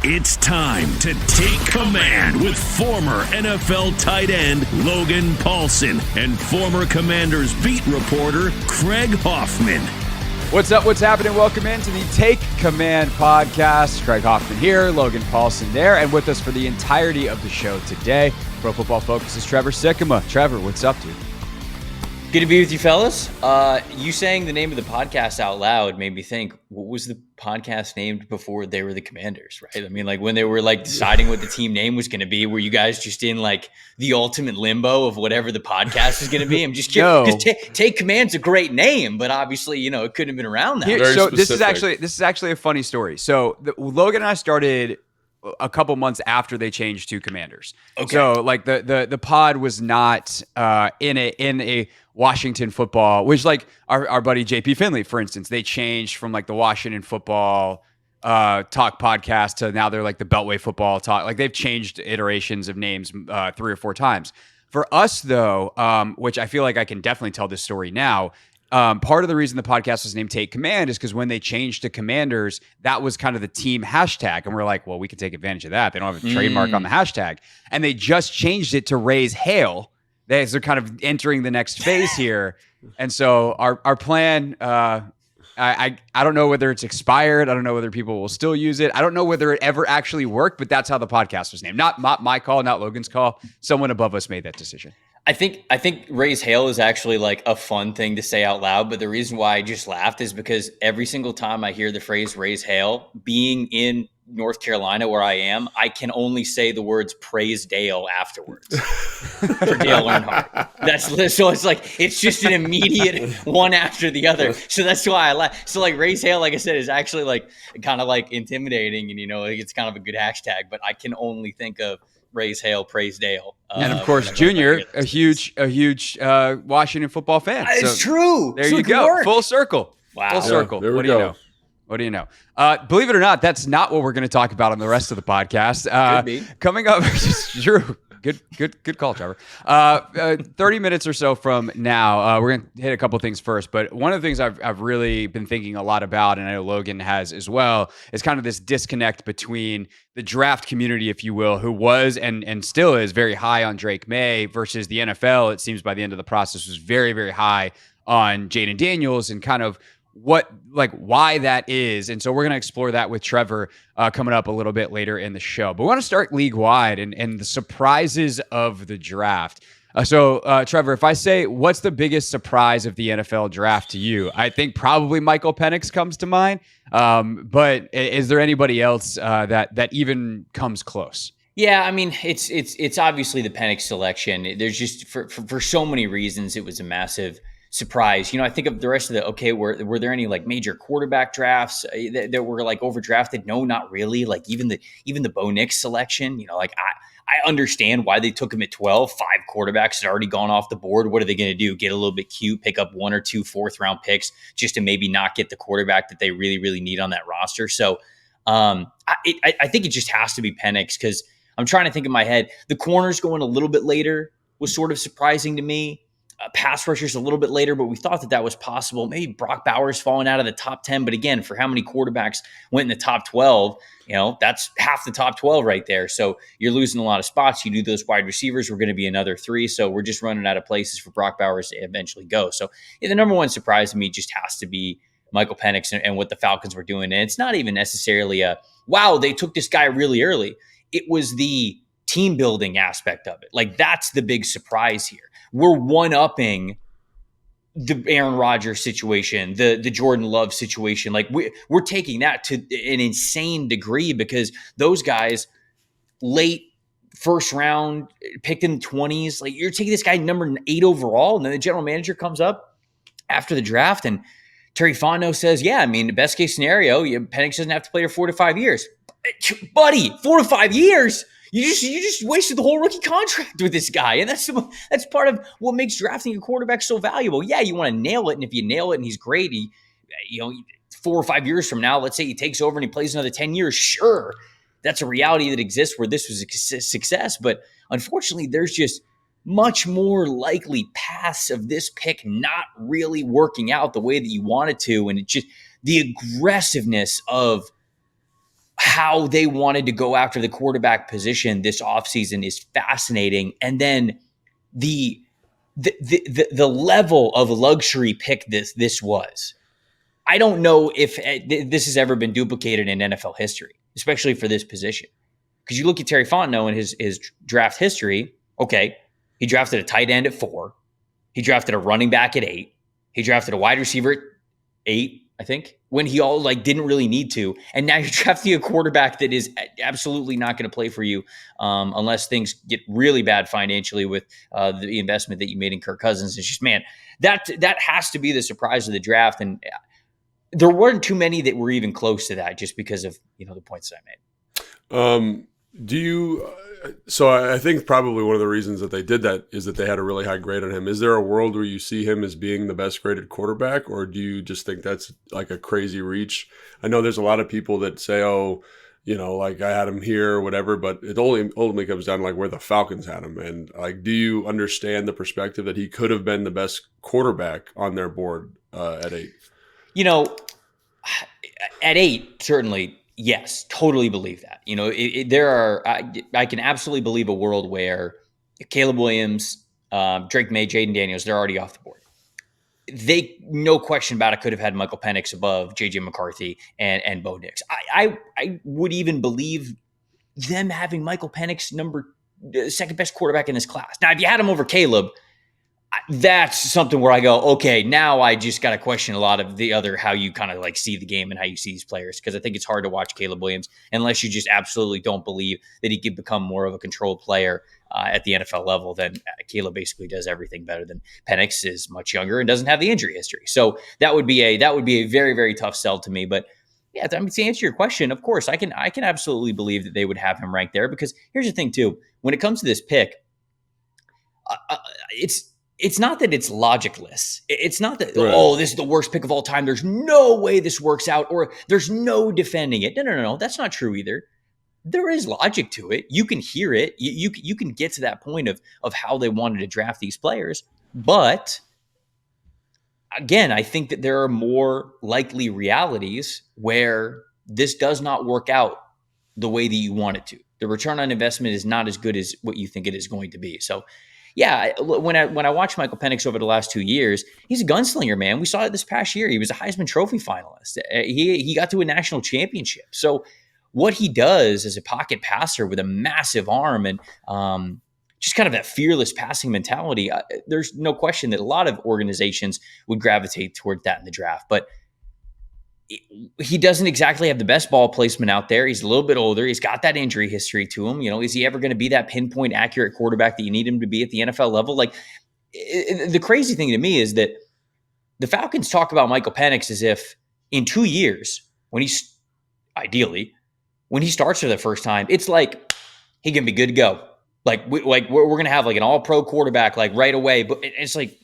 It's time to take command with former NFL tight end Logan Paulsen and former Commanders beat reporter Craig Hoffman. What's up? What's happening? Welcome into the Take Command podcast. Craig Hoffman here, Logan Paulsen there, and with us for the entirety of the show today, Pro Football Focus's Trevor Sikkema. Trevor, what's up, dude? Good to be with you, fellas. You saying the name of the podcast out loud made me think, what was the podcast named before they were the Commanders, right? I mean, like when they were like deciding what the team name was going to be, were you guys just in like the ultimate limbo of whatever the podcast is going to be? I'm just curious. No. Take Command's a great name, but obviously, you know, it couldn't have been around that. So this is actually a funny story. So Logan and I started a couple months after they changed to Commanders. Okay. So like the pod was not in a Washington football, which like our buddy JP Finley, for instance, they changed from like the Washington football talk podcast to now they're like the Beltway football talk. Like they've changed iterations of names 3 or 4 times. For us though, which I feel like I can definitely tell this story now. Part of the reason the podcast was named Take Command is because when they changed to Commanders, that was kind of the team hashtag. And we're like, well, we can take advantage of that. They don't have a trademark on the hashtag. And they just changed it to Raise Hail. They're kind of entering the next phase here. And so our plan, I don't know whether it's expired. I don't know whether people will still use it. I don't know whether it ever actually worked, but that's how the podcast was named. Not my call, not Logan's call. Someone above us made that decision. I think Raise Hail is actually like a fun thing to say out loud, but the reason why I just laughed is because every single time I hear the phrase Raise Hail, being in North Carolina where I am, I can only say the words praise Dale afterwards for Dale Earnhardt. So it's like, it's just an immediate one after the other. So that's why I laugh. So like Raise Hail, like I said, is actually like kind of like intimidating and, you know, like it's kind of a good hashtag, but I can only think of Raise Hail, praise Dale. And of course, Junior, a huge Washington football fan. It's true. There you go. Full circle. Wow. Full circle. What do you know? What do you know? Believe it or not, that's not what we're going to talk about on the rest of the podcast. Could be. Coming up, Drew. Good call, Trevor. 30 minutes or so from now, we're going to hit a couple things first. But one of the things I've really been thinking a lot about, and I know Logan has as well, is kind of this disconnect between the draft community, if you will, who was and still is very high on Drake Maye versus the NFL. It seems by the end of the process was very, very high on Jayden Daniels and kind of why that is. And so we're going to explore that with Trevor coming up a little bit later in the show. But we want to start league-wide and the surprises of the draft. So Trevor, if I say, what's the biggest surprise of the NFL draft to you? I think probably Michael Penix comes to mind. But is there anybody else that even comes close? Yeah, I mean, it's obviously the Penix selection. There's just, for so many reasons, it was a massive surprise. You know, I think of the rest of were there any like major quarterback drafts that were like overdrafted? No, not really. Like even the Bo Nix selection, you know, like I understand why they took him at 12. 5 quarterbacks had already gone off the board. What are they going to do? Get a little bit cute, pick up 1 or 2 4th-round picks just to maybe not get the quarterback that they really, really need on that roster. So I think it just has to be Penix because I'm trying to think in my head. The corners going a little bit later was sort of surprising to me. Pass rushers a little bit later, but we thought that was possible. Maybe Brock Bowers falling out of the top 10. But again, for how many quarterbacks went in the top 12, you know, that's half the top 12 right there. So you're losing a lot of spots. You do those wide receivers, we're going to be another 3. So we're just running out of places for Brock Bowers to eventually go. So the number one surprise to me just has to be Michael Penix and what the Falcons were doing. And it's not even necessarily wow, they took this guy really early. It was the team building aspect of it. Like that's the big surprise here. We're one-upping the Aaron Rodgers situation, the Jordan Love situation. Like we're taking that to an insane degree because those guys late first round picked in the 20s. Like you're taking this guy number 8 overall, and then the general manager comes up after the draft and Terry Fontenot says, yeah, I mean, the best case scenario, Penix doesn't have to play for 4 to 5 years. Buddy, 4 to 5 years? You just wasted the whole rookie contract with this guy. And that's part of what makes drafting a quarterback so valuable. Yeah, you want to nail it. And if you nail it and he's great, 4 or 5 years from now, let's say he takes over and he plays another 10 years. Sure, that's a reality that exists where this was a success. But unfortunately, there's just much more likely paths of this pick not really working out the way that you want it to. And it just the aggressiveness of how they wanted to go after the quarterback position this offseason is fascinating. And then the level of luxury pick this was. I don't know if this has ever been duplicated in NFL history, especially for this position. Because you look at Terry Fontenot and his draft history, okay, he drafted a tight end at 4. He drafted a running back at 8. He drafted a wide receiver at 8, I think, when he didn't really need to. And now you're drafting a quarterback that is absolutely not going to play for you unless things get really bad financially with the investment that you made in Kirk Cousins. It's just, man, that has to be the surprise of the draft. And there weren't too many that were even close to that just because of, the points that I made. So I think probably one of the reasons that they did that is that they had a really high grade on him. Is there a world where you see him as being the best graded quarterback, or do you just think that's like a crazy reach? I know there's a lot of people that say, oh, like I had him here or whatever, but it ultimately comes down to like where the Falcons had him. And like, do you understand the perspective that he could have been the best quarterback on their board at 8? At 8, certainly. Yes, totally believe that. I can absolutely believe a world where Caleb Williams, Drake Maye, Jayden Daniels, they're already off the board. They, no question about it, could have had Michael Penix above J.J. McCarthy and Bo Nix. I would even believe them having Michael Penix second best quarterback in this class. Now, if you had him over Caleb, that's something where I go, okay, now I just got to question a lot of the other, how you kind of like see the game and how you see these players. Because I think it's hard to watch Caleb Williams unless you just absolutely don't believe that he could become more of a controlled player at the NFL level. Then Caleb basically does everything better than Penix, is much younger and doesn't have the injury history. So that would be a very, very tough sell to me. But yeah, I mean, to answer your question, of course, I can absolutely believe that they would have him ranked there, because here's the thing too, when it comes to this pick, it's not that it's logicless. It's not that, right, oh, this is the worst pick of all time, there's no way this works out, or there's no defending it. No. That's not true either. There is logic to it. You can hear it. You can get to that point of how they wanted to draft these players. But again, I think that there are more likely realities where this does not work out the way that you want it to. The return on investment is not as good as what you think it is going to be. So yeah, when I watched Michael Penix over the last 2 years, he's a gunslinger, man. We saw it this past year. He was a Heisman Trophy finalist. He got to a national championship. So what he does as a pocket passer with a massive arm and just kind of that fearless passing mentality, there's no question that a lot of organizations would gravitate toward that in the draft. But he doesn't exactly have the best ball placement out there. He's a little bit older. He's got that injury history to him. Is he ever going to be that pinpoint accurate quarterback that you need him to be at the NFL level? Like, the crazy thing to me is that the Falcons talk about Michael Penix as if in 2 years, when he starts for the first time, it's like he can be good to go. Like we're going to have like an all-pro quarterback like right away. But it's like,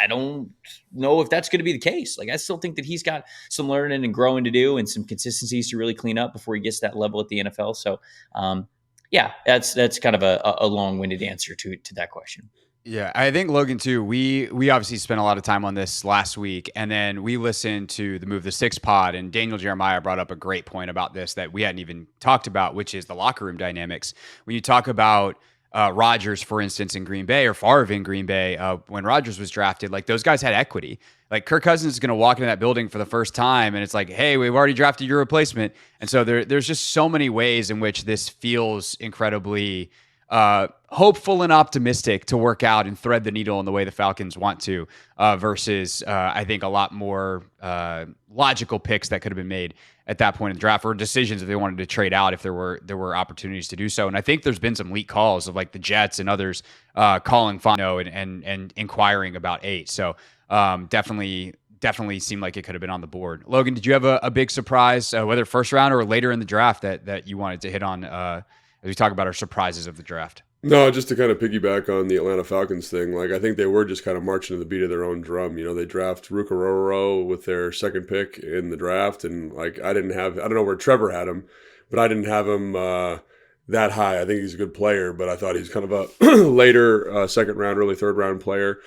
I don't know if that's going to be the case. Like, I still think that he's got some learning and growing to do and some consistencies to really clean up before he gets to that level at the NFL. So, yeah, that's kind of a long-winded answer to that question. Yeah, I think, Logan, too, we obviously spent a lot of time on this last week, and then we listened to the Move the Six pod, and Daniel Jeremiah brought up a great point about this that we hadn't even talked about, which is the locker room dynamics. When you talk about Rodgers, for instance, in Green Bay, or Favre in Green Bay, when Rodgers was drafted, like, those guys had equity. Like, Kirk Cousins is going to walk into that building for the first time, and it's like, hey, we've already drafted your replacement. And so there's just so many ways in which this feels incredibly hopeful and optimistic to work out and thread the needle in the way the Falcons want to, versus I think a lot more logical picks that could have been made at that point in the draft, or decisions if they wanted to trade out if there were opportunities to do so. And I think there's been some leak calls of like the Jets and others calling Fontenot and inquiring about 8. So definitely seemed like it could have been on the board. Logan, did you have a big surprise, whether first round or later in the draft, that you wanted to hit on as we talk about our surprises of the draft? No, just to kind of piggyback on the Atlanta Falcons thing, like, I think they were just kind of marching to the beat of their own drum. They draft Rukaroro with their second pick in the draft, and like, I don't know where Trevor had him, but I didn't have him that high. I think he's a good player, but I thought he's kind of a later second round, early third round player.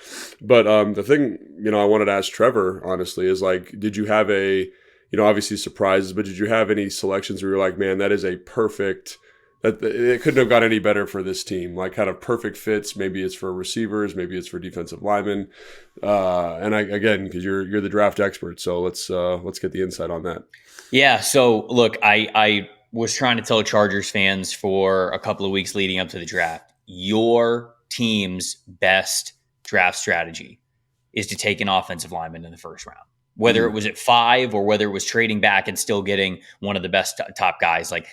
But the thing, I wanted to ask Trevor, honestly, is like, did you have a obviously surprises, but did you have any selections where you're like, man, that is a perfect, that it couldn't have got any better for this team, like kind of perfect fits? Maybe it's for receivers, maybe it's for defensive linemen. And again, because you're the draft expert, so let's get the insight on that. Yeah. So look, I was trying to tell Chargers fans for a couple of weeks leading up to the draft, your team's best draft strategy is to take an offensive lineman in the first round, whether it was at 5 or whether it was trading back and still getting one of the best top guys. Like,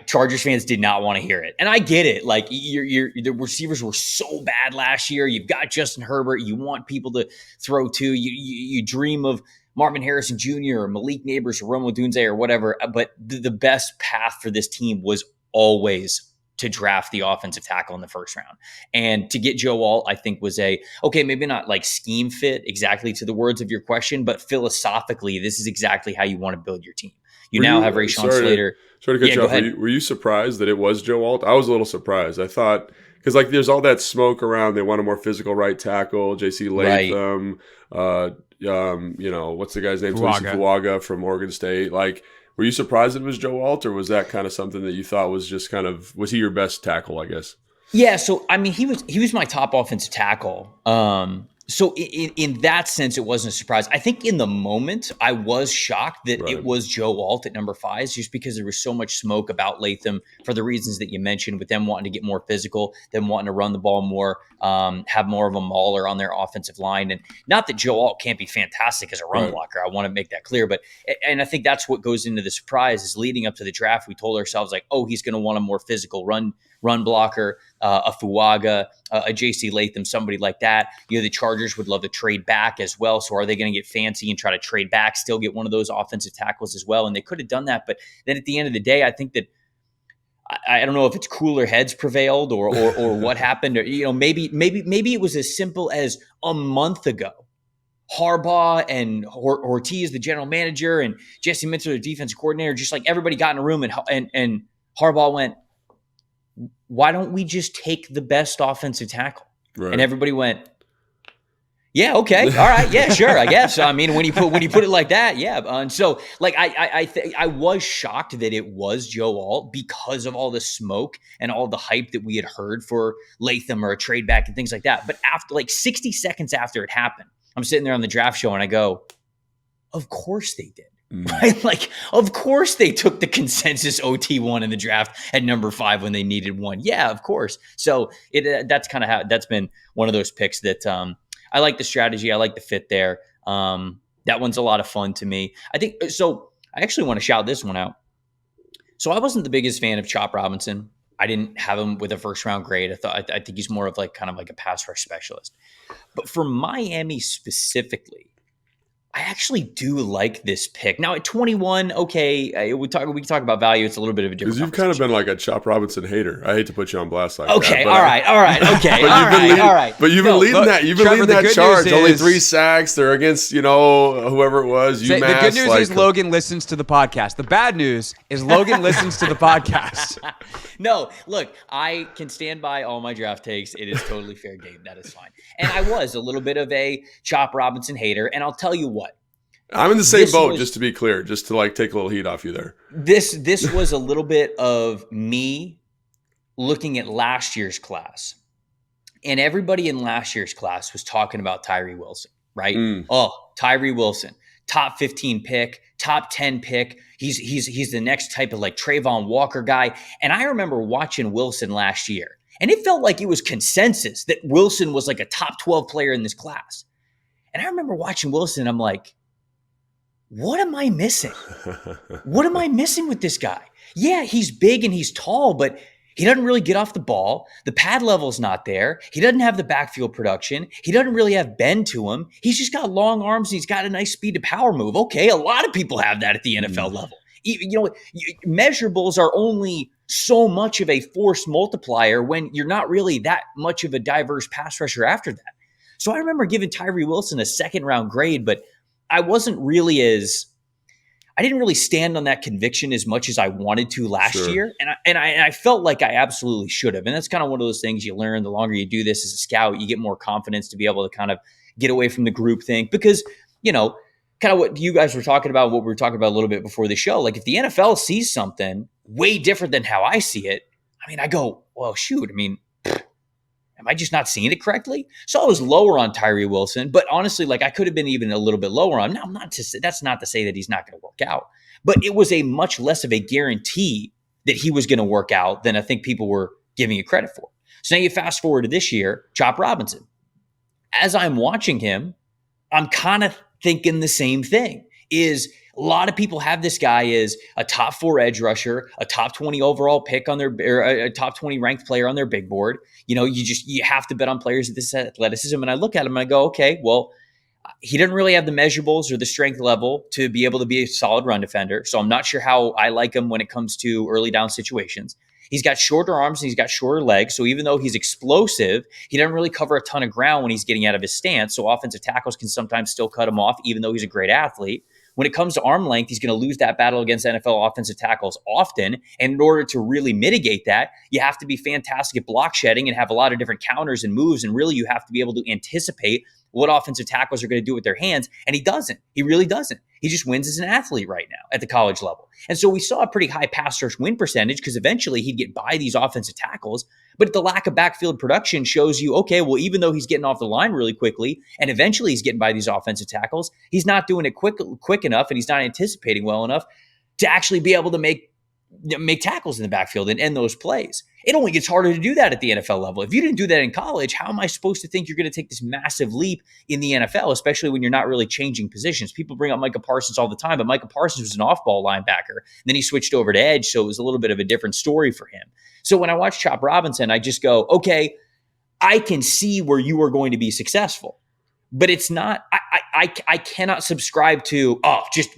Chargers fans did not want to hear it. And I get it. Like, the receivers were so bad last year. You've got Justin Herbert. You want people to throw to. You dream of Marvin Harrison Jr. or Malik Neighbors or Romo Dunze or whatever. But the best path for this team was always to draft the offensive tackle in the first round. And to get Joe Alt, I think, was okay, maybe not like scheme fit exactly to the words of your question, but philosophically, this is exactly how you want to build your team. You now have Rashawn Slater. Sorry to cut you off. Were you surprised that it was Joe Alt? I was a little surprised. I thought, because like there's all that smoke around, they want a more physical right tackle, J.C. Latham, what's the guy's name? Fuaga from Oregon State. Like, were you surprised it was Joe Alt, or was that kind of something that you thought was just kind of, was he your best tackle, I guess? Yeah, so I mean, he was my top offensive tackle. So in that sense, it wasn't a surprise. I think in the moment, I was shocked that it was Joe Alt at number 5, just because there was so much smoke about Latham for the reasons that you mentioned, with them wanting to get more physical, them wanting to run the ball more, have more of a mauler on their offensive line. And not that Joe Alt can't be fantastic as a run blocker. I want to make that clear. And I think that's what goes into the surprise is leading up to the draft, we told ourselves like, oh, he's going to want a more physical run blocker, a Fuaga, a J.C. Latham, somebody like that. The Chargers would love to trade back as well. So are they going to get fancy and try to trade back, still get one of those offensive tackles as well? And they could have done that. But then at the end of the day, I think that I don't know if it's cooler heads prevailed or what happened. Or, maybe it was as simple as a month ago, Harbaugh and Ortiz, the general manager, and Jesse Minter, the defensive coordinator, just like everybody got in a room and Harbaugh went, why don't we just take the best offensive tackle? Right. And everybody went, yeah, okay, all right, yeah, sure, I guess. I mean, when you put it like that, yeah. And so, like, I was shocked that it was Joe Alt because of all the smoke and all the hype that we had heard for Latham or a trade back and things like that. But after, like, 60 seconds after it happened, I'm sitting there on the draft show and I go, of course they did. Right? Like, of course they took the consensus OT1 in the draft at number 5 when they needed one. Yeah, of course. So that's kind of how that's been one of those picks that I like the strategy. I like the fit there. That one's a lot of fun to me. I think so. I actually want to shout this one out. So I wasn't the biggest fan of Chop Robinson. I didn't have him with a first round grade. I think he's more of like kind of like a pass rush specialist. But for Miami specifically, I actually do like this pick. Now at 21, okay, we can talk about value. It's a little bit of a different. Because you've kind of been like a Chop Robinson hater. I hate to put you on blast like that. Okay, all right, okay, all right. But you've been leading that. You've been leading that charge. Only 3 sacks. They're against whoever it was. The good news is Logan listens to the podcast. The bad news is Logan listens to the podcast. No, look, I can stand by all my draft takes. It is totally fair game. That is fine. And I was a little bit of a Chop Robinson hater. And I'll tell you what. I'm in the same boat, just to be clear, just to like take a little heat off you there. This was a little bit of me looking at last year's class. And everybody in last year's class was talking about Tyree Wilson, right? Oh, Tyree Wilson, top 15 pick, top 10 pick. He's the next type of like Trayvon Walker guy. And I remember watching Wilson last year, and it felt like it was consensus that Wilson was like a top 12 player in this class. And I remember watching Wilson, I'm like, what am I missing? What am I missing with this guy? Yeah, he's big and he's tall, but he doesn't really get off the ball. The pad level's not there. He doesn't have the backfield production. He doesn't really have bend to him. He's just got long arms and he's got a nice speed to power move. Okay, a lot of people have that at the NFL level. Measurables are only so much of a force multiplier when you're not really that much of a diverse pass rusher after that. So I remember giving Tyree Wilson a second round grade, but I didn't really stand on that conviction as much as I wanted to last year. And I felt like I absolutely should have. And that's kind of one of those things you learn the longer you do this as a scout. You get more confidence to be able to kind of get away from the group thing because, kind of what you guys were talking about, what we were talking about a little bit before the show. Like if the NFL sees something way different than how I see it, I mean, I go, well, shoot, I mean, am I just not seeing it correctly? So I was lower on Tyree Wilson, but honestly, like I could have been even a little bit lower on. Now, that's not to say that he's not going to work out, but it was a much less of a guarantee that he was going to work out than I think people were giving it credit for. So now you fast forward to this year, Chop Robinson. As I'm watching him, I'm kind of thinking the same thing. Is a lot of people have this guy as a top 4 edge rusher, a top 20 overall pick on their, or a top 20 ranked player on their big board. You know, you have to bet on players with this athleticism. And I look at him and I go, okay, well, he didn't really have the measurables or the strength level to be able to be a solid run defender. So I'm not sure how I like him when it comes to early down situations. He's got shorter arms and he's got shorter legs. So even though he's explosive, he doesn't really cover a ton of ground when he's getting out of his stance. So offensive tackles can sometimes still cut him off, even though he's a great athlete. When it comes to arm length, he's going to lose that battle against NFL offensive tackles often. And in order to really mitigate that, you have to be fantastic at block shedding and have a lot of different counters and moves. And really, you have to be able to anticipate what offensive tackles are going to do with their hands. And he doesn't. He really doesn't. He just wins as an athlete right now at the college level. And so we saw a pretty high pass rush win percentage because eventually he'd get by these offensive tackles. But the lack of backfield production shows you, okay, well, even though he's getting off the line really quickly and eventually he's getting by these offensive tackles, he's not doing it quick enough and he's not anticipating well enough to actually be able to make tackles in the backfield and end those plays. It only gets harder to do that at the NFL level. If you didn't do that in college, how am I supposed to think you're going to take this massive leap in the NFL, especially when you're not really changing positions? People bring up Micah Parsons all the time, but Micah Parsons was an off-ball linebacker. And then he switched over to edge, so it was a little bit of a different story for him. So when I watch Chop Robinson, I just go, okay, I can see where you are going to be successful. But it's not, I cannot subscribe to, just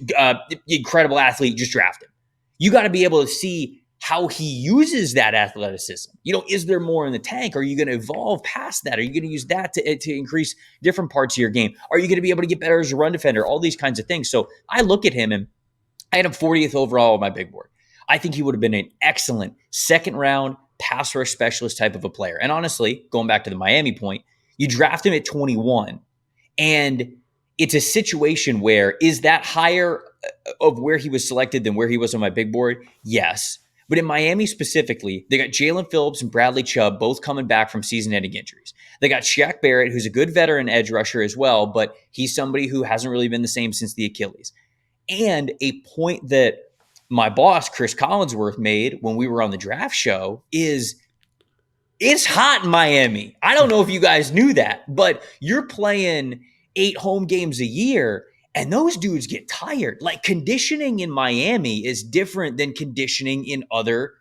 incredible athlete, just draft him. You got to be able to see how he uses that athleticism. You know, is there more in the tank? Are you going to evolve past that? Are you going to use that to increase different parts of your game? Are you going to be able to get better as a run defender? All these kinds of things. So I look at him and I had him 40th overall on my big board. I think he would have been an excellent second round pass rush specialist type of a player. And honestly, going back to the Miami point, you draft him at 21 and it's a situation where is that higher of where he was selected than where he was on my big board? Yes. But in Miami specifically, they got Jalen Phillips and Bradley Chubb both coming back from season-ending injuries. They got Shaq Barrett, who's a good veteran edge rusher as well, but he's somebody who hasn't really been the same since the Achilles. And a point that my boss, Chris Collinsworth, made when we were on the draft show is it's hot in Miami. I don't know if you guys knew that, but you're playing 8 home games a year, and those dudes get tired. Like conditioning in Miami is different than conditioning in other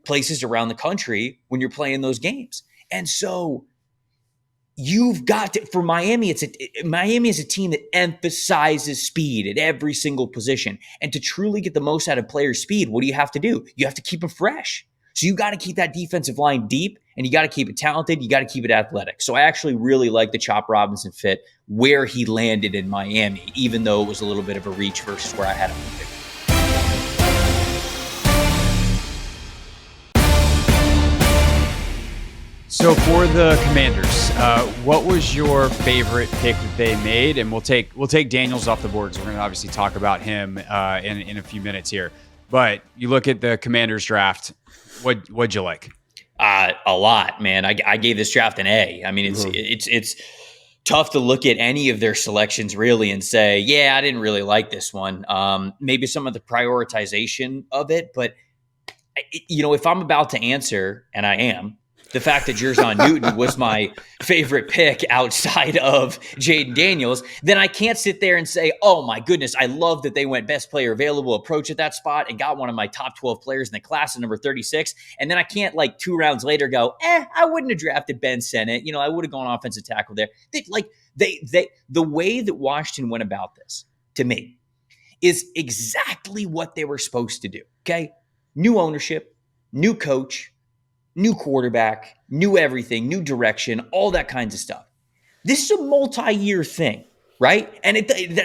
places around the country when you're playing those games. And so you've got to, for Miami, Miami is a team that emphasizes speed at every single position. And to truly get the most out of players' speed, what do you have to do? You have to keep them fresh. So you got to keep that defensive line deep and you got to keep it talented. You got to keep it athletic. So I actually really like the Chop Robinson fit where he landed in Miami, even though it was a little bit of a reach versus where I had him picked. So for the Commanders, what was your favorite pick that they made? And we'll take Daniels off the board. So we're going to obviously talk about him in a few minutes here. But you look at the Commanders draft. What'd you like? A lot, man. I gave this draft an A. I mean, it's tough to look at any of their selections really and say, yeah, I didn't really like this one. Maybe some of the prioritization of it, but if I'm about to answer, and I am, the fact that Jer'Zhan Newton was my favorite pick outside of Jayden Daniels, then I can't sit there and say, oh my goodness, I love that they went best player available approach at that spot and got one of my top 12 players in the class at number 36. And then I can't 2 rounds later go, I wouldn't have drafted Ben Sennett. I would have gone offensive tackle there. The way that Washington went about this, to me, is exactly what they were supposed to do. Okay. New ownership, new coach, new quarterback, new everything, new direction, all that kinds of stuff. This is a multi-year thing, right? And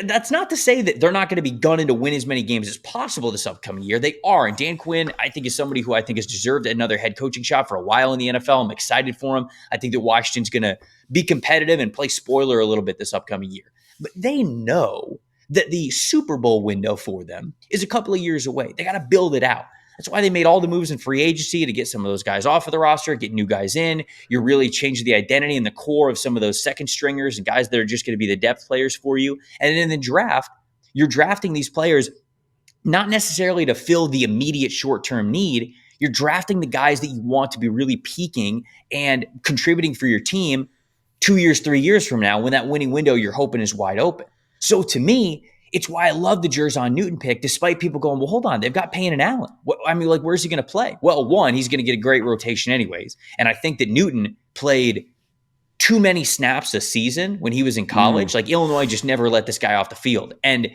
that's not to say that they're not going to be gunning to win as many games as possible this upcoming year. They are. And Dan Quinn, I think, is somebody who I think has deserved another head coaching shot for a while in the NFL. I'm excited for him. I think that Washington's going to be competitive and play spoiler a little bit this upcoming year. But they know that the Super Bowl window for them is a couple of years away. They got to build it out. That's why they made all the moves in free agency to get some of those guys off of the roster, get new guys in. You're really changing the identity and the core of some of those second stringers and guys that are just going to be the depth players for you. And in the draft, you're drafting these players not necessarily to fill the immediate short-term need. You're drafting the guys that you want to be really peaking and contributing for your team 2 years, 3 years from now when that winning window you're hoping is wide open. So to me, it's why I love the Jer'Zhan Newton pick, despite people going, well, hold on, they've got Payne and Allen. Where's he going to play? Well, one, he's going to get a great rotation anyways. And I think that Newton played too many snaps a season when he was in college. Like Illinois just never let this guy off the field. And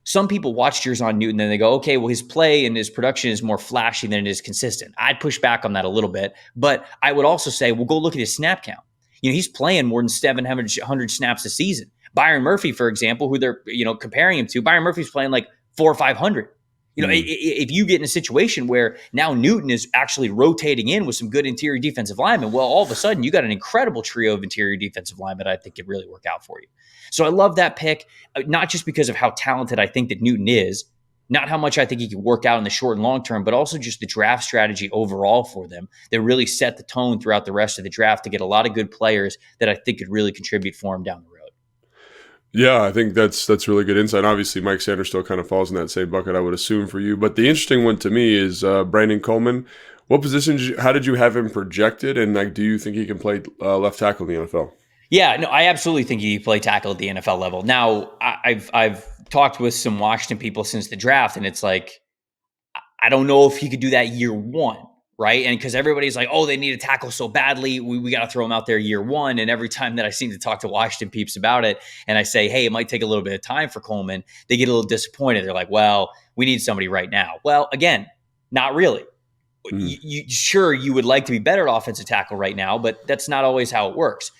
some people watch Jer'Zhan Newton and they go, okay, well, his play and his production is more flashy than it is consistent. I'd push back on that a little bit, but I would also say, well, go look at his snap count. He's playing more than 700 snaps a season. Byron Murphy, for example, who they're comparing him to, Byron Murphy's playing like 400 or 500. If you get in a situation where now Newton is actually rotating in with some good interior defensive linemen, well, all of a sudden you got an incredible trio of interior defensive linemen I think could really work out for you. So I love that pick, not just because of how talented I think that Newton is, not how much I think he can work out in the short and long term, but also just the draft strategy overall for them that really set the tone throughout the rest of the draft to get a lot of good players that I think could really contribute for him down the road. Yeah, I think that's really good insight. Obviously, Mike Sanders still kind of falls in that same bucket, I would assume, for you. But the interesting one to me is Brandon Coleman. What position? How did you have him projected? And do you think he can play left tackle in the NFL? Yeah, no, I absolutely think he can play tackle at the NFL level. Now, I've talked with some Washington people since the draft, and it's like, I don't know if he could do that year one, right? And because everybody's like, oh, they need a tackle so badly, we got to throw him out there year one. And every time that I seem to talk to Washington peeps about it, and I say, hey, it might take a little bit of time for Coleman, they get a little disappointed. They're like, well, we need somebody right now. Well, again, not really. Sure, you would like to be better at offensive tackle right now, but that's not always how it works.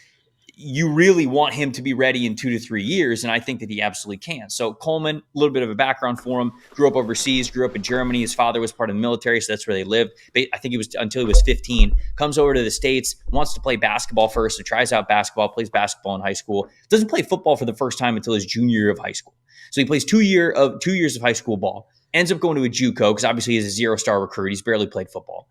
You really want him to be ready in 2 to 3 years, and I think that he absolutely can. So Coleman, a little bit of a background for him, grew up overseas, grew up in Germany. His father was part of the military, so that's where they lived. I think it was until he was 15. Comes over to the States, wants to play basketball first, so tries out basketball, plays basketball in high school. Doesn't play football for the first time until his junior year of high school. So he plays 2 years of high school ball. Ends up going to a JUCO because obviously he's a zero-star recruit. He's barely played football.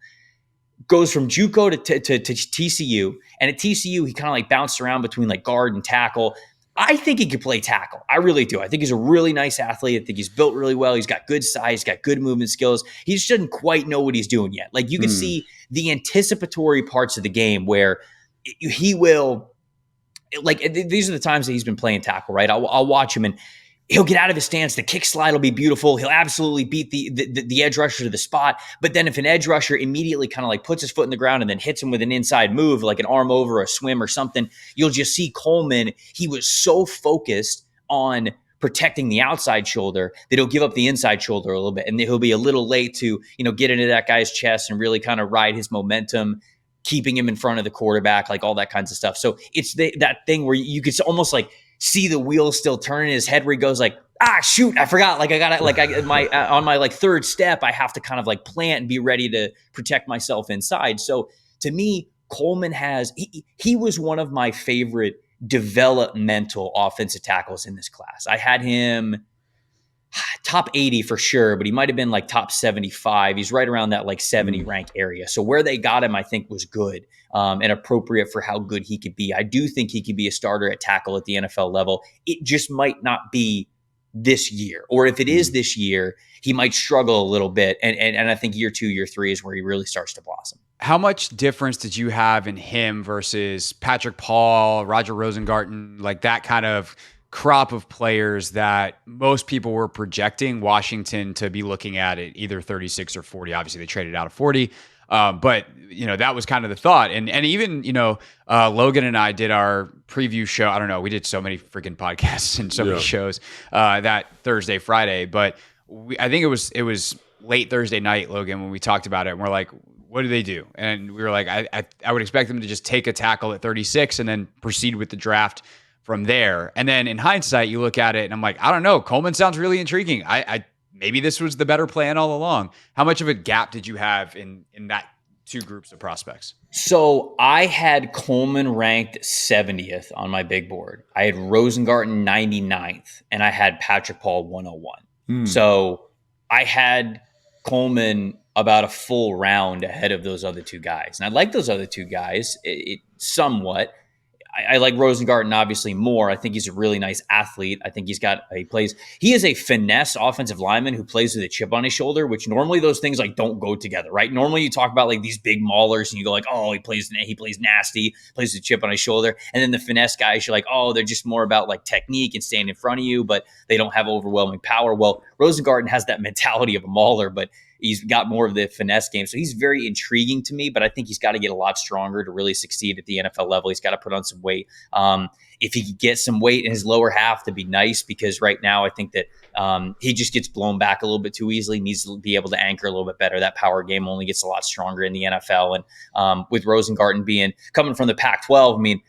Goes from JUCO to TCU, and at TCU he kind of like bounced around between like guard and tackle. I think he could play tackle. I really do. I think he's a really nice athlete. I think he's built really well. He's got good size, he's got good movement skills. He just doesn't quite know what he's doing yet. Like you can see the anticipatory parts of the game where he will, like these are the times that he's been playing tackle, right? I'll watch him and he'll get out of his stance. The kick slide will be beautiful. He'll absolutely beat the edge rusher to the spot. But then if an edge rusher immediately kind of like puts his foot in the ground and then hits him with an inside move, like an arm over, a swim or something, you'll just see Coleman. He was so focused on protecting the outside shoulder that he'll give up the inside shoulder a little bit. And he'll be a little late to, get into that guy's chest and really kind of ride his momentum, keeping him in front of the quarterback, like all that kinds of stuff. So it's that thing where you could almost like see the wheels still turning in his head where he goes like, shoot, I forgot. Like I got it. On my like third step, I have to kind of like plant and be ready to protect myself inside. So to me, Coleman he was one of my favorite developmental offensive tackles in this class. I had him top 80 for sure, but he might have been like top 75. He's right around that like 70 rank area. So where they got him, I think was good and appropriate for how good he could be. I do think he could be a starter at tackle at the NFL level. It just might not be this year, or if it is this year, he might struggle a little bit. And I think year 2, year 3 is where he really starts to blossom. How much difference did you have in him versus Patrick Paul, Roger Rosengarten, like that kind of crop of players that most people were projecting Washington to be looking at either 36 or 40? Obviously, they traded out of 40. But that was kind of the thought. And even, Logan and I did our preview show. I don't know. We did so many freaking podcasts and so many shows that Thursday, Friday. But I think it was late Thursday night, Logan, when we talked about it. And we're like, what do they do? And we were like, I would expect them to just take a tackle at 36 and then proceed with the draft from there. And then in hindsight, you look at it and I'm like, I don't know. Coleman sounds really intriguing. Maybe this was the better plan all along. How much of a gap did you have in that two groups of prospects? So I had Coleman ranked 70th on my big board. I had Rosengarten 99th, and I had Patrick Paul 101. So I had Coleman about a full round ahead of those other two guys. And I like those other two guys somewhat. I like Rosengarten obviously more. I think he's a really nice athlete. I think he is a finesse offensive lineman who plays with a chip on his shoulder, which normally those things like don't go together, right? Normally you talk about like these big maulers and you go like, oh, he plays nasty, plays with a chip on his shoulder. And then the finesse guys, you're like, oh, they're just more about like technique and staying in front of you, but they don't have overwhelming power. Well, Rosengarten has that mentality of a mauler, but he's got more of the finesse game. So he's very intriguing to me, but I think he's got to get a lot stronger to really succeed at the NFL level. He's got to put on some weight. If he could get some weight in his lower half, to be nice, because right now I think that he just gets blown back a little bit too easily, needs to be able to anchor a little bit better. That power game only gets a lot stronger in the NFL. And with Rosengarten coming from the Pac-12, I mean,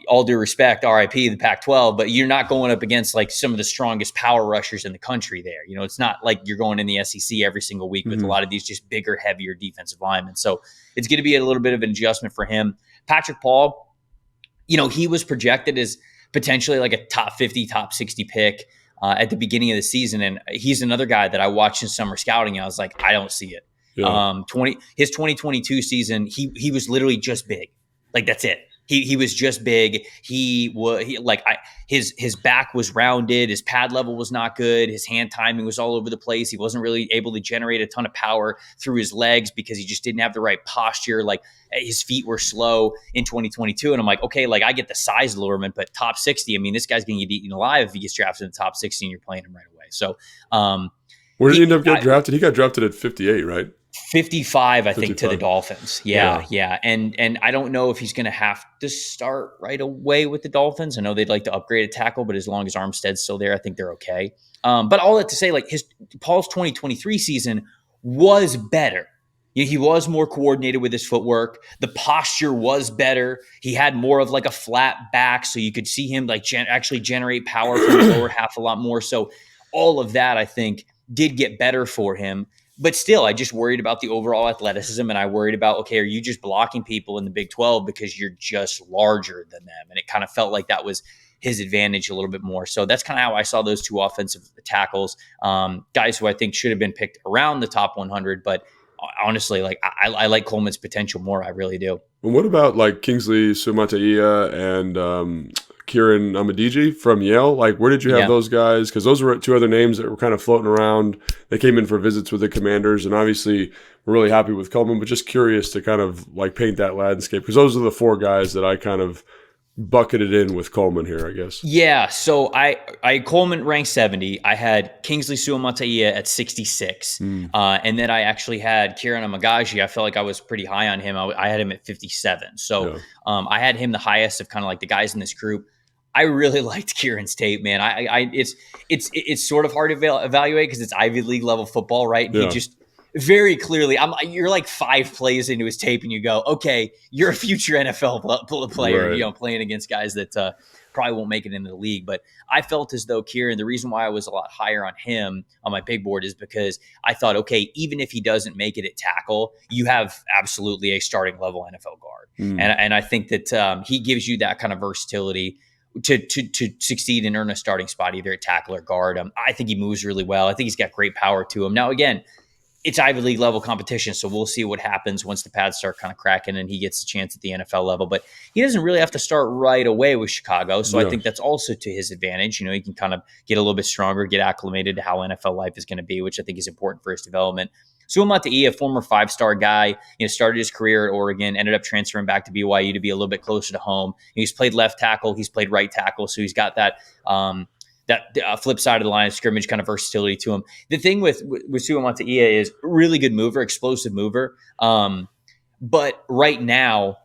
all due respect, RIP, the Pac-12, but you're not going up against like some of the strongest power rushers in the country there. It's not like you're going in the SEC every single week with a lot of these just bigger, heavier defensive linemen. So it's going to be a little bit of an adjustment for him. Patrick Paul, he was projected as potentially like a top 50, top 60 pick at the beginning of the season. And he's another guy that I watched in summer scouting. And I was like, I don't see it. Yeah. His 2022 season, he was literally just big. Like, that's it. He was just big. His back was rounded. His pad level was not good. His hand timing was all over the place. He wasn't really able to generate a ton of power through his legs because he just didn't have the right posture. Like, his feet were slow in 2022. And I'm like, okay, like I get the size allurement, but top 60, I mean, this guy's going to get eaten alive if he gets drafted in the top 60 and you're playing him right away. So, where did he end up getting drafted? He got drafted at 58, right? 55, I think, to the Dolphins. Yeah. And I don't know if he's going to have to start right away with the Dolphins. I know they'd like to upgrade a tackle, but as long as Armstead's still there, I think they're okay. But all that to say, like, Paul's 2023 season was better. He was more coordinated with his footwork. The posture was better. He had more of like a flat back, so you could see him like actually generate power from the lower half a lot more. So all of that, I think, did get better for him. But still, I just worried about the overall athleticism, and I worried about, okay, are you just blocking people in the Big 12 because you're just larger than them? And it kind of felt like that was his advantage a little bit more. So that's kind of how I saw those two offensive tackles, guys who I think should have been picked around the top 100. But honestly, like I like Coleman's potential more. I really do. And what about like Kingsley Suamataia and Kieran Amadiji from Yale? Like, where did you have those guys? Because those were two other names that were kind of floating around. They came in for visits with the Commanders, and obviously we're really happy with Coleman, but just curious to kind of like paint that landscape, because those are the four guys that I kind of bucketed in with Coleman here, I guess. Yeah, so I Coleman ranked 70. I had Kingsley Suamataia at 66. And then I actually had Kieran Amadiji. I felt like I was pretty high on him. I had him at 57. So I had him the highest of kind of like the guys in this group. I really liked Kieran's tape, man. It's sort of hard to evaluate because it's Ivy League level football, right? And he just very clearly, you're like 5 plays into his tape, and you go, okay, you're a future NFL player, right, playing against guys that probably won't make it into the league. But I felt as though Kieran, the reason why I was a lot higher on him on my big board is because I thought, okay, even if he doesn't make it at tackle, you have absolutely a starting level NFL guard. And I think that he gives you that kind of versatility to succeed and earn a starting spot, either at tackle or guard. I think he moves really well. I think he's got great power to him. Now, again, it's Ivy League level competition, so we'll see what happens once the pads start kind of cracking and he gets a chance at the NFL level. But he doesn't really have to start right away with Chicago, so I think that's also to his advantage. He can kind of get a little bit stronger, get acclimated to how NFL life is going to be, which I think is important for his development. Suamataia, a former 5-star guy, started his career at Oregon, ended up transferring back to BYU to be a little bit closer to home. He's played left tackle, he's played right tackle, so he's got that flip side of the line of scrimmage kind of versatility to him. The thing with Suamataia is really good mover, explosive mover. But right now,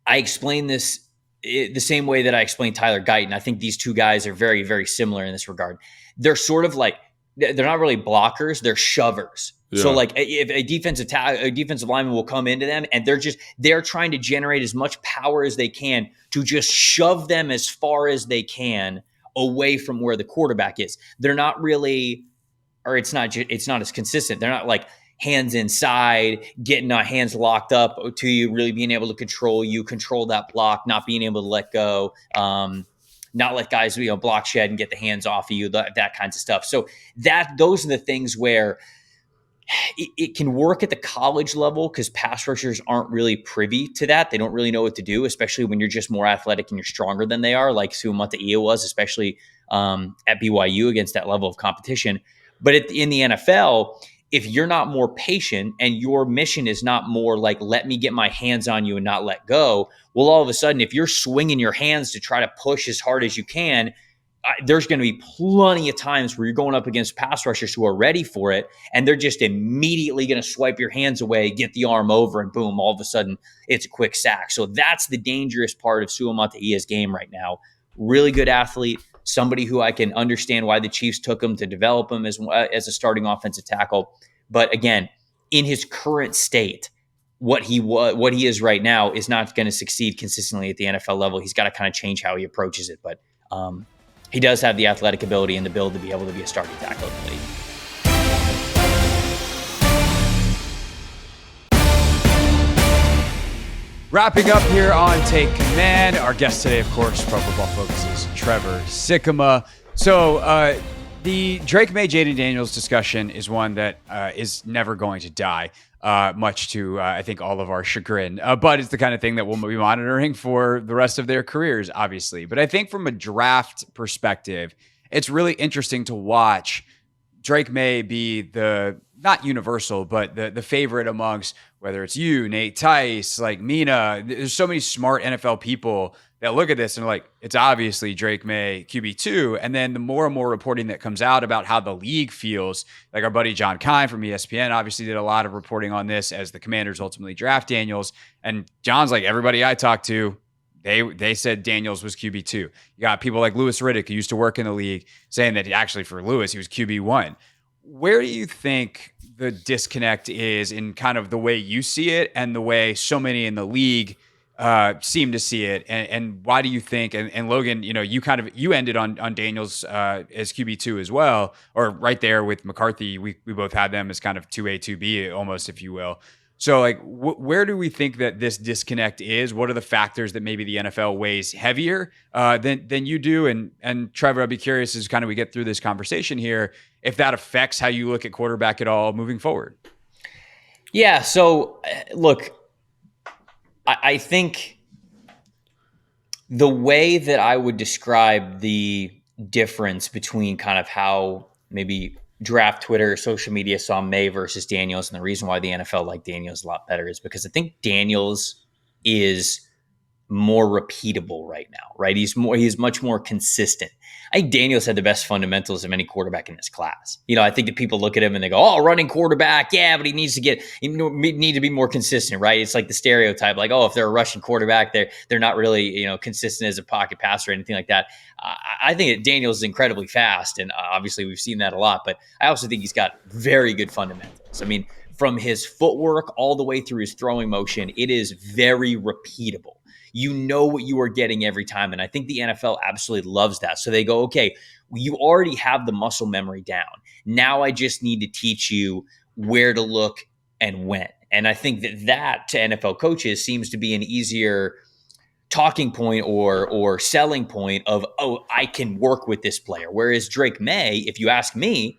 I explain this the same way that I explained Tyler Guyton. I think these two guys are very, very similar in this regard. They're sort of like, they're not really blockers, they're shovers. Yeah. So like if a defensive lineman will come into them and they're trying to generate as much power as they can to just shove them as far as they can away from where the quarterback is. They're not really, or it's not as consistent. They're not like hands inside, getting our hands locked up to you, really being able to control that block, not being able to let go, not let guys, block shed and get the hands off of you, that kinds of stuff. So those are the things where it can work at the college level because pass rushers aren't really privy to that. They don't really know what to do, especially when you're just more athletic and you're stronger than they are, like Suamataia was, especially at BYU against that level of competition. But in the NFL, if you're not more patient and your mission is not more like, let me get my hands on you and not let go, well, all of a sudden, if you're swinging your hands to try to push as hard as you can, there's going to be plenty of times where you're going up against pass rushers who are ready for it, and they're just immediately going to swipe your hands away, get the arm over, and boom, all of a sudden, it's a quick sack. So that's the dangerous part of Suamataia's game right now. Really good athlete, somebody who I can understand why the Chiefs took him to develop him as a starting offensive tackle. But again, in his current state, what he is right now is not going to succeed consistently at the NFL level. He's got to kind of change how he approaches it. But he does have the athletic ability and the build to be able to be a starting tackle in the league. Wrapping up here on Take Command, our guest today, of course, Pro Football Focus's Trevor Sikkema. So the Drake Maye, Jayden Daniels discussion is one that is never going to die, much to, I think, all of our chagrin. But it's the kind of thing that we'll be monitoring for the rest of their careers, obviously. But I think from a draft perspective, it's really interesting to watch Drake Maye be the, not universal, but the favorite amongst, whether it's you, Nate Tice, like Mina. There's so many smart NFL people that look at this and are like, it's obviously Drake Maye, QB2. And then the more and more reporting that comes out about how the league feels, like our buddy John Kine from ESPN obviously did a lot of reporting on this as the Commanders ultimately draft Daniels. And John's like, everybody I talked to, they said Daniels was QB2. You got people like Louis Riddick, who used to work in the league, saying that actually for Louis, he was QB1. Where do you think the disconnect is in kind of the way you see it and the way so many in the league seem to see it? And why do you think, and Logan, you ended on Daniels as QB2 as well, or right there with McCarthy. We both had them as kind of 2A, 2B almost, if you will. So like, where do we think that this disconnect is? What are the factors that maybe the NFL weighs heavier than you do? And Trevor, I'd be curious as kind of we get through this conversation here, if that affects how you look at quarterback at all moving forward. Yeah. So look, I think the way that I would describe the difference between kind of how maybe draft Twitter, social media saw Maye versus Daniels, and the reason why the NFL liked Daniels a lot better is because I think Daniels is more repeatable right now, right? He's much more consistent. I think Daniels had the best fundamentals of any quarterback in this class. I think that people look at him and they go, "Oh, running quarterback, yeah, but he needs to be more consistent," right? It's like the stereotype, like, "Oh, if they're a rushing quarterback, they're not really consistent as a pocket passer or anything like that." I think that Daniels is incredibly fast, and obviously we've seen that a lot. But I also think he's got very good fundamentals. I mean, from his footwork all the way through his throwing motion, it is very repeatable. You know what you are getting every time. And I think the NFL absolutely loves that. So they go, okay, you already have the muscle memory down. Now I just need to teach you where to look and when. And I think that to NFL coaches seems to be an easier talking point or selling point of, oh, I can work with this player. Whereas Drake Maye, if you ask me,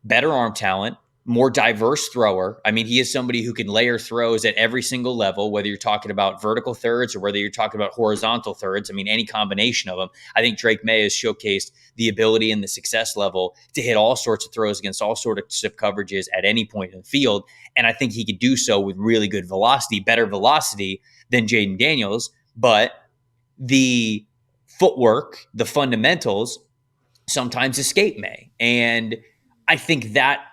better arm talent, more diverse thrower. I mean, he is somebody who can layer throws at every single level, whether you're talking about vertical thirds or whether you're talking about horizontal thirds. I mean, any combination of them. I think Drake Maye has showcased the ability and the success level to hit all sorts of throws against all sorts of coverages at any point in the field. And I think he could do so with really good velocity, better velocity than Jayden Daniels. But the footwork, the fundamentals sometimes escape Maye. And I think that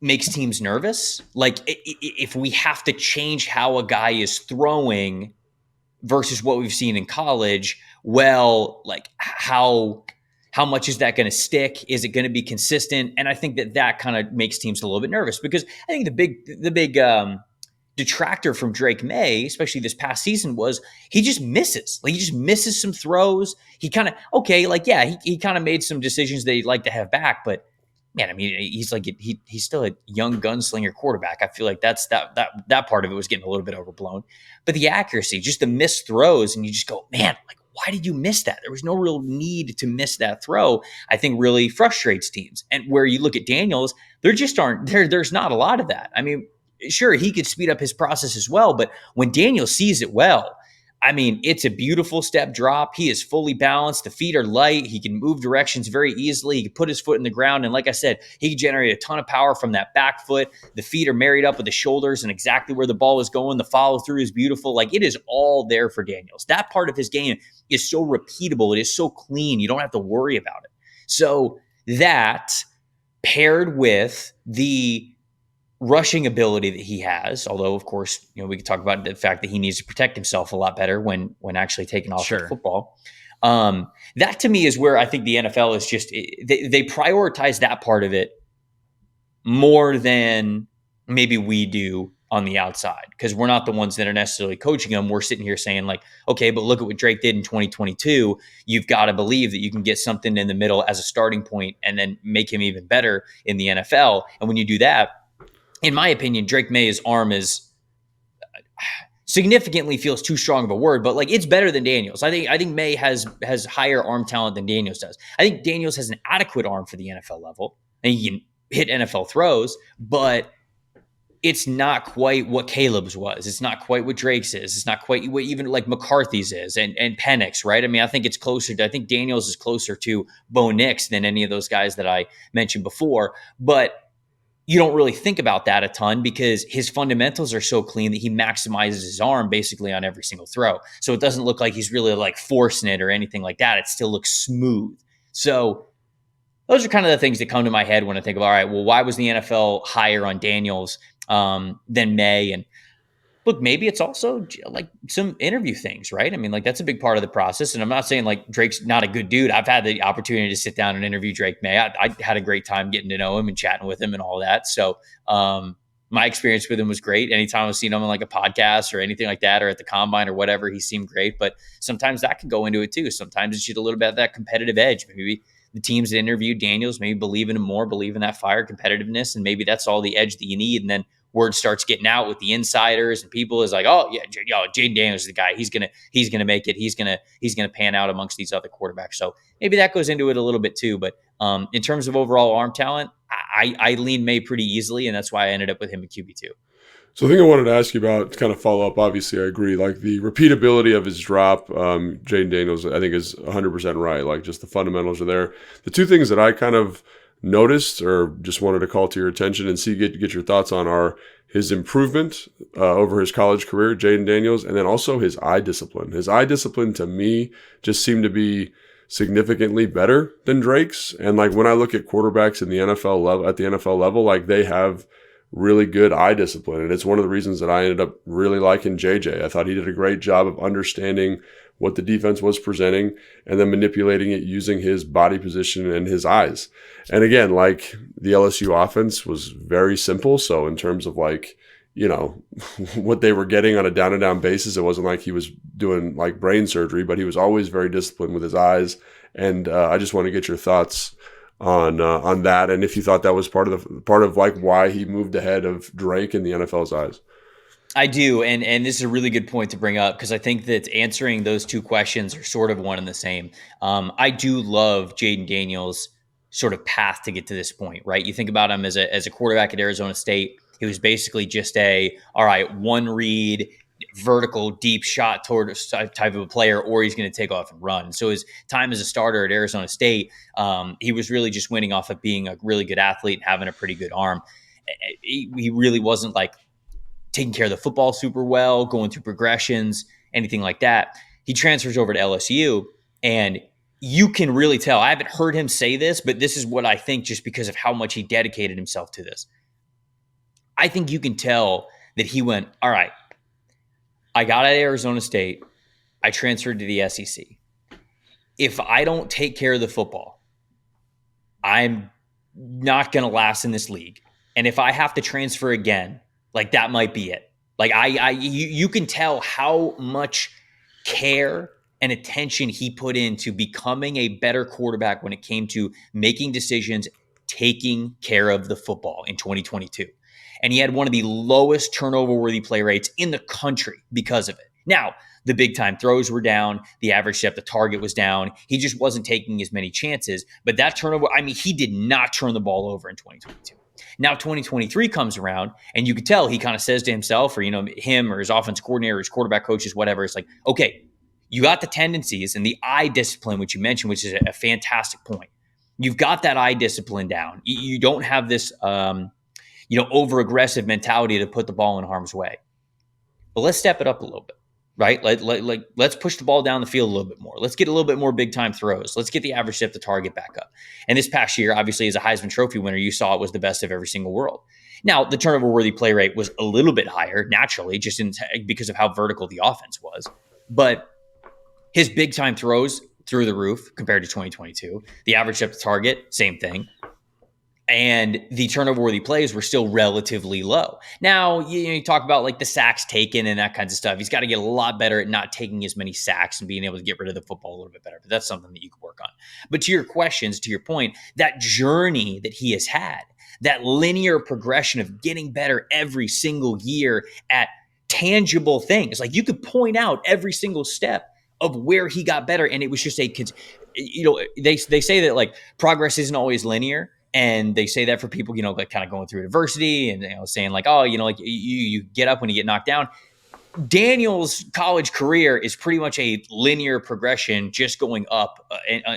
makes teams nervous. Like if we have to change how a guy is throwing versus what we've seen in college, well, like how much is that going to stick? Is it going to be consistent? And I think that kind of makes teams a little bit nervous because I think the big detractor from Drake Maye, especially this past season, was he just misses. Like he just misses some throws. He kind of, he kind of made some decisions that he'd like to have back, but man, I mean, he's like he's still a young gunslinger quarterback. I feel like that part of it was getting a little bit overblown. But the accuracy, just the missed throws, and you just go, man, like, why did you miss that? There was no real need to miss that throw. I think really frustrates teams. And where you look at Daniels, there just aren't there. There's not a lot of that. I mean, sure, he could speed up his process as well, but when Daniels sees it well, I mean, it's a beautiful step drop. He is fully balanced. The feet are light. He can move directions very easily. He can put his foot in the ground. And like I said, he can generate a ton of power from that back foot. The feet are married up with the shoulders and exactly where the ball is going. The follow through is beautiful. Like, it is all there for Daniels. That part of his game is so repeatable. It is so clean. You don't have to worry about it. So that paired with the rushing ability that he has, although of course, we could talk about the fact that he needs to protect himself a lot better when actually taking off the football. That to me is where I think the NFL is just, they prioritize that part of it more than maybe we do on the outside, because we're not the ones that are necessarily coaching them. We're sitting here saying like, okay, but look at what Drake did in 2022. You've got to believe that you can get something in the middle as a starting point and then make him even better in the NFL. And when you do that, in my opinion, Drake Maye's arm is significantly feels too strong of a word, but like, it's better than Daniels. I think Maye has higher arm talent than Daniels does. I think Daniels has an adequate arm for the NFL level, and he can hit NFL throws, but it's not quite what Caleb's was. It's not quite what Drake's is. It's not quite what even like McCarthy's is and Penix, right? I mean, I think Daniels is closer to Bo Nix than any of those guys that I mentioned before, but you don't really think about that a ton because his fundamentals are so clean that he maximizes his arm basically on every single throw. So it doesn't look like he's really like forcing it or anything like that. It still looks smooth. So those are kind of the things that come to my head when I think of, all right, well, why was the NFL higher on Daniels than Maye? And look, maybe it's also like some interview things, right? I mean, like, that's a big part of the process. And I'm not saying like Drake's not a good dude. I've had the opportunity to sit down and interview Drake Maye. I had a great time getting to know him and chatting with him and all that. So my experience with him was great. Anytime I've seen him on like a podcast or anything like that, or at the combine or whatever, he seemed great. But sometimes that can go into it too. Sometimes it's just a little bit of that competitive edge. Maybe the teams that interviewed Daniels maybe believe in him more, believe in that fire competitiveness, and maybe that's all the edge that you need. And then word starts getting out with the insiders and people is like, oh yeah, Jayden Daniels is the guy. He's gonna make it. He's gonna pan out amongst these other quarterbacks. So maybe that goes into it a little bit too. But in terms of overall arm talent, I lean Maye pretty easily, and that's why I ended up with him at QB2. So the thing I wanted to ask you about, to kind of follow up, obviously I agree, like the repeatability of his drop, Jayden Daniels, I think is 100% right. Like, just the fundamentals are there. The two things that I kind of noticed or just wanted to call to your attention and get your thoughts on are his improvement over his college career, Jayden Daniels, and then also his eye discipline. His eye discipline to me just seemed to be significantly better than Drake's. And like, when I look at quarterbacks in the NFL level, at the NFL level, like, they have really good eye discipline. And it's one of the reasons that I ended up really liking JJ. I thought he did a great job of understanding what the defense was presenting and then manipulating it using his body position and his eyes. And again, like, the LSU offense was very simple. So in terms of like, what they were getting on a down and down basis, it wasn't like he was doing like brain surgery, but he was always very disciplined with his eyes. And I just want to get your thoughts on that, and if you thought that was part of like why he moved ahead of Drake in the NFL's eyes. I do, and this is a really good point to bring up, because I think that answering those two questions are sort of one and the same. I do love Jayden Daniels' sort of path to get to this point, right? You think about him as a quarterback at Arizona State. He was basically just one read, vertical deep shot toward type of a player, or he's going to take off and run. So his time as a starter at Arizona State, he was really just winning off of being a really good athlete and having a pretty good arm. He really wasn't like taking care of the football super well, going through progressions, anything like that. He transfers over to LSU, and you can really tell. I haven't heard him say this, but this is what I think, just because of how much he dedicated himself to this. I think you can tell that he went, all right, I got out of Arizona State. I transferred to the SEC. If I don't take care of the football, I'm not going to last in this league. And if I have to transfer again, like, that might be it. Like, you can tell how much care and attention he put into becoming a better quarterback when it came to making decisions, taking care of the football in 2022. And he had one of the lowest turnover-worthy play rates in the country because of it. Now, the big-time throws were down. The average depth of target was down. He just wasn't taking as many chances. But that turnover, he did not turn the ball over in 2022. Now 2023 comes around, and you could tell he kind of says to himself, or him or his offense coordinator, his quarterback coaches, whatever. It's like, okay, you got the tendencies and the eye discipline, which you mentioned, which is a fantastic point. You've got that eye discipline down. You don't have this, over-aggressive mentality to put the ball in harm's way. But let's step it up a little bit, right? Let's push the ball down the field a little bit more. Let's get a little bit more big-time throws. Let's get the average depth of target back up. And this past year, obviously, as a Heisman Trophy winner, you saw it was the best of every single world. Now, the turnover-worthy play rate was a little bit higher, naturally, just because of how vertical the offense was. But his big-time throws through the roof compared to 2022. The average depth of target, same thing. And the turnover-worthy plays were still relatively low. Now, you talk about like the sacks taken and that kinds of stuff. He's got to get a lot better at not taking as many sacks and being able to get rid of the football a little bit better. But that's something that you can work on. But to your questions, to your point, that journey that he has had, that linear progression of getting better every single year at tangible things. Like you could point out every single step of where he got better. And it was just they say that like progress isn't always linear. And they say that for people, like kind of going through adversity and, saying like, oh, like you get up when you get knocked down. Daniels' college career is pretty much a linear progression, just going up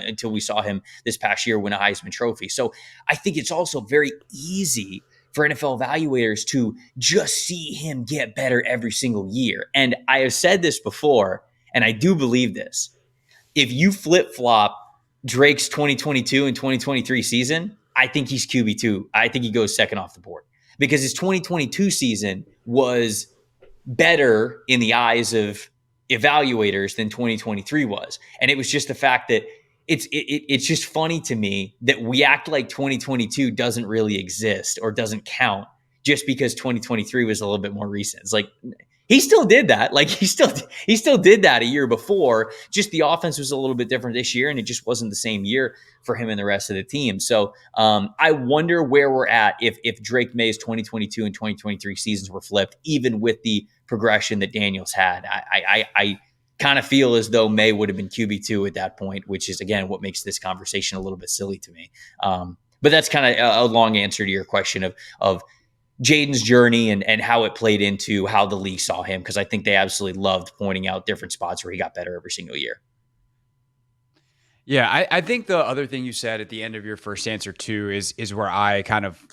until we saw him this past year win a Heisman Trophy. So I think it's also very easy for NFL evaluators to just see him get better every single year. And I have said this before, and I do believe this. If you flip-flop Drake's 2022 and 2023 season, I think he's QB2. I think he goes second off the board because his 2022 season was better in the eyes of evaluators than 2023 was. And it was just the fact that it's just funny to me that we act like 2022 doesn't really exist or doesn't count just because 2023 was a little bit more recent. It's like, he still did that. Like he still did that a year before. Just the offense was a little bit different this year, and it just wasn't the same year for him and the rest of the team. So I wonder where we're at if Drake Maye's 2022 and 2023 seasons were flipped, even with the progression that Daniels had. I kind of feel as though Maye would have been QB2 at that point, which is again what makes this conversation a little bit silly to me. But that's kind of a long answer to your question of Jayden's journey and how it played into how the league saw him, because I think they absolutely loved pointing out different spots where he got better every single year. Yeah, I think the other thing you said at the end of your first answer too is where I kind of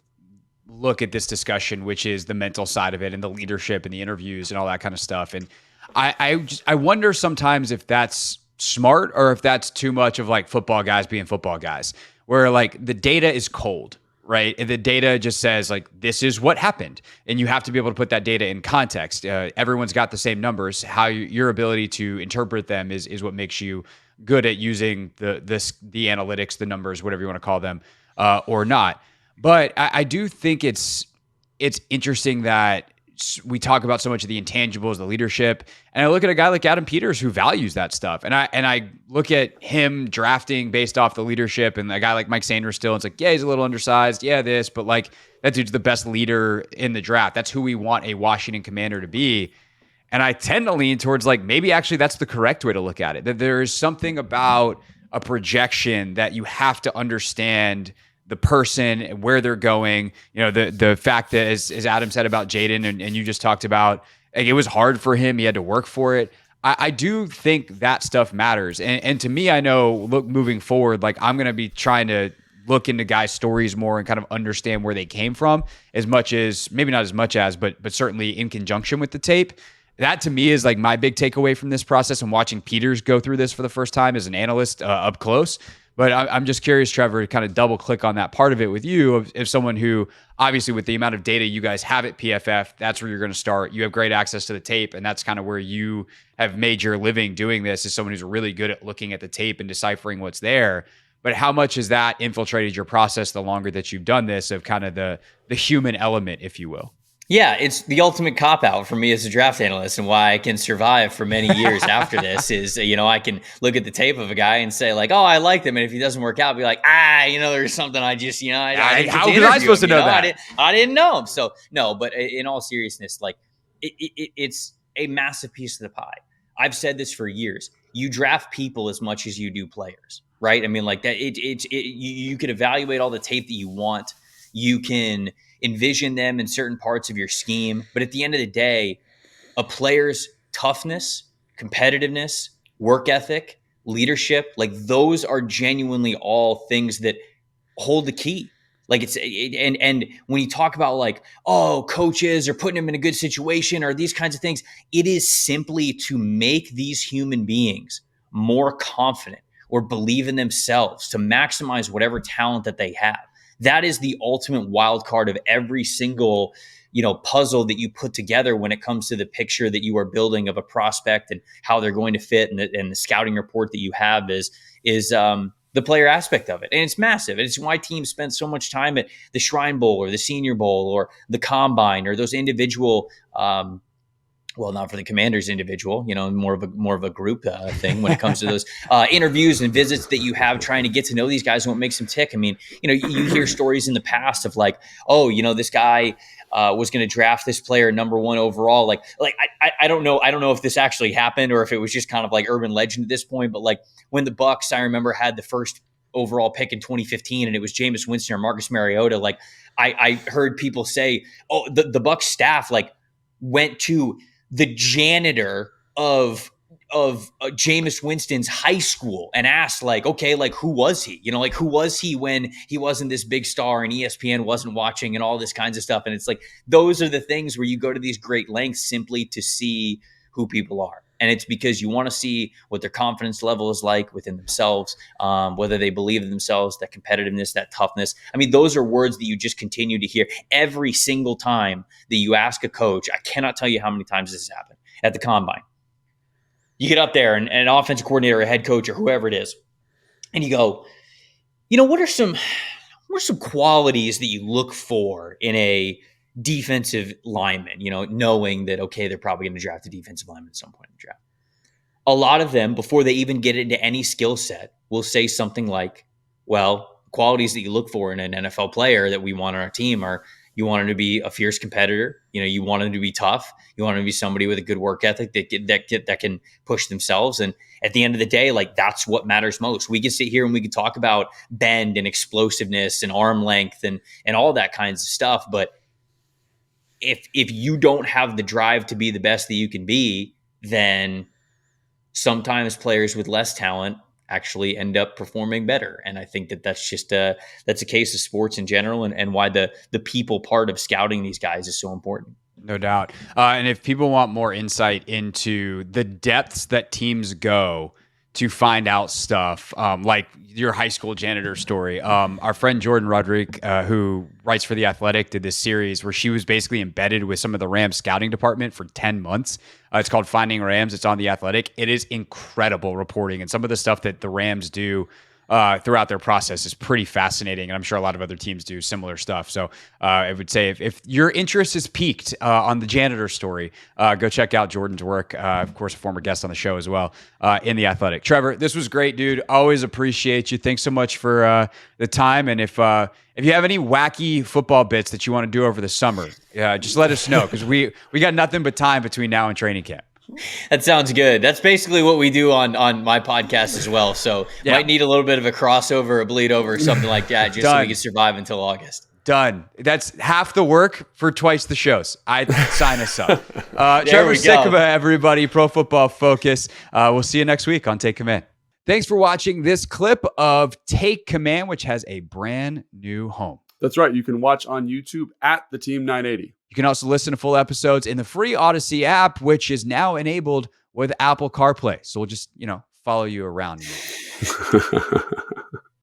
look at this discussion, which is the mental side of it and the leadership and the interviews and all that kind of stuff. And I wonder sometimes if that's smart or if that's too much of like football guys being football guys, where like the data is cold. Right. And the data just says like, this is what happened. And you have to be able to put that data in context. Everyone's got the same numbers. How your ability to interpret them is what makes you good at using the analytics, the numbers, whatever you want to call them, or not. But I do think it's interesting that we talk about so much of the intangibles, the leadership, and I look at a guy like Adam Peters who values that stuff. And I look at him drafting based off the leadership, and a guy like Mike Sanders still, it's like, yeah, he's a little undersized. Yeah, this, but like that dude's the best leader in the draft. That's who we want a Washington Commander to be. And I tend to lean towards like, maybe actually that's the correct way to look at it. That there is something about a projection that you have to understand the person and where they're going. The fact that as Adam said about Jayden and you just talked about, like, it was hard for him. He had to work for it. I do think that stuff matters. And to me, I know, look, moving forward, like I'm going to be trying to look into guys' stories more and kind of understand where they came from as much as, maybe not as much as, but certainly in conjunction with the tape. That to me is like my big takeaway from this process. I'm watching Peters go through this for the first time as an analyst up close. But I'm just curious, Trevor, to kind of double click on that part of it with you, if someone who, obviously with the amount of data you guys have at PFF, that's where you're going to start. You have great access to the tape, and that's kind of where you have made your living doing this, as someone who's really good at looking at the tape and deciphering what's there. But how much has that infiltrated your process the longer that you've done this, of kind of the human element, if you will? Yeah, it's the ultimate cop-out for me as a draft analyst, and why I can survive for many years after this is, I can look at the tape of a guy and say like, oh, I like him. And if he doesn't work out, be like, there's something I just, I didn't how get to was I interview supposed him, to know that? I didn't know him. So no, but in all seriousness, like it's a massive piece of the pie. I've said this for years. You draft people as much as you do players, right? I mean, like that. You can evaluate all the tape that you want. You can envision them in certain parts of your scheme, but at the end of the day, a player's toughness, competitiveness, work ethic, leadership, like those are genuinely all things that hold the key. Like and when you talk about like, oh, coaches are putting them in a good situation or these kinds of things, it is simply to make these human beings more confident or believe in themselves, to maximize whatever talent that they have. That is the ultimate wild card of every single, puzzle that you put together when it comes to the picture that you are building of a prospect and how they're going to fit, and the scouting report that you have is the player aspect of it. And it's massive. And it's why teams spend so much time at the Shrine Bowl or the Senior Bowl or the Combine or those individual, not for the Commanders individual, more of a group thing when it comes to those interviews and visits that you have trying to get to know these guys and what makes them tick. I mean, you hear stories in the past of like, oh, this guy was going to draft this player number 1 overall. Like I don't know. I don't know if this actually happened or if it was just kind of like urban legend at this point. But like when the Bucs, I remember, had the first overall pick in 2015 and it was Jameis Winston or Marcus Mariota. Like I heard people say, oh, the Bucs staff like went to the janitor of Jameis Winston's high school and asked like, okay, like who was he? Who was he when he wasn't this big star and ESPN wasn't watching and all this kinds of stuff. And it's like, those are the things where you go to these great lengths simply to see who people are. And it's because you want to see what their confidence level is like within themselves, whether they believe in themselves, that competitiveness, that toughness. I mean, those are words that you just continue to hear every single time that you ask a coach. I cannot tell you how many times this has happened at the Combine. You get up there and an offensive coordinator, a head coach, or whoever it is, and you go, what are some qualities that you look for in a defensive lineman, knowing that, okay, they're probably going to draft a defensive lineman at some point in the draft. A lot of them, before they even get into any skill set, will say something like, well, qualities that you look for in an NFL player that we want on our team are, you want him to be a fierce competitor. You want him to be tough. You want him to be somebody with a good work ethic that can push themselves. And at the end of the day, like that's what matters most. We can sit here and we can talk about bend and explosiveness and arm length and all that kinds of stuff. But if you don't have the drive to be the best that you can be, then sometimes players with less talent actually end up performing better. And I think that's just that's a case of sports in general, and why the people part of scouting these guys is so important. No doubt. And if people want more insight into the depths that teams go to find out stuff, like your high school janitor story, our friend Jordan Rodrigue, who writes for The Athletic, did this series where she was basically embedded with some of the Rams scouting department for 10 months. It's called Finding Rams. It's on The Athletic. It is incredible reporting, and some of the stuff that the Rams do throughout their process is pretty fascinating, and I'm sure a lot of other teams do similar stuff. So I would say if your interest is piqued on the janitor story, go check out Jordan's work. Of course, a former guest on the show as well in The Athletic. Trevor, this was great, dude. Always appreciate you. Thanks so much for the time. And if you have any wacky football bits that you want to do over the summer, just let us know, because we got nothing but time between now and training camp. That sounds good. That's basically what we do on my podcast as well. So might need a little bit of a crossover, a bleed over, something like that, just so we can survive until August. Done. That's half the work for twice the shows. I sign us up. Trevor Sikkema, everybody, Pro Football Focus. We'll see you next week on Take Command. Thanks for watching this clip of Take Command, which has a brand new home. That's right. You can watch on YouTube at the Team 980. You can also listen to full episodes in the free Odyssey app, which is now enabled with Apple CarPlay. So we'll just, follow you around.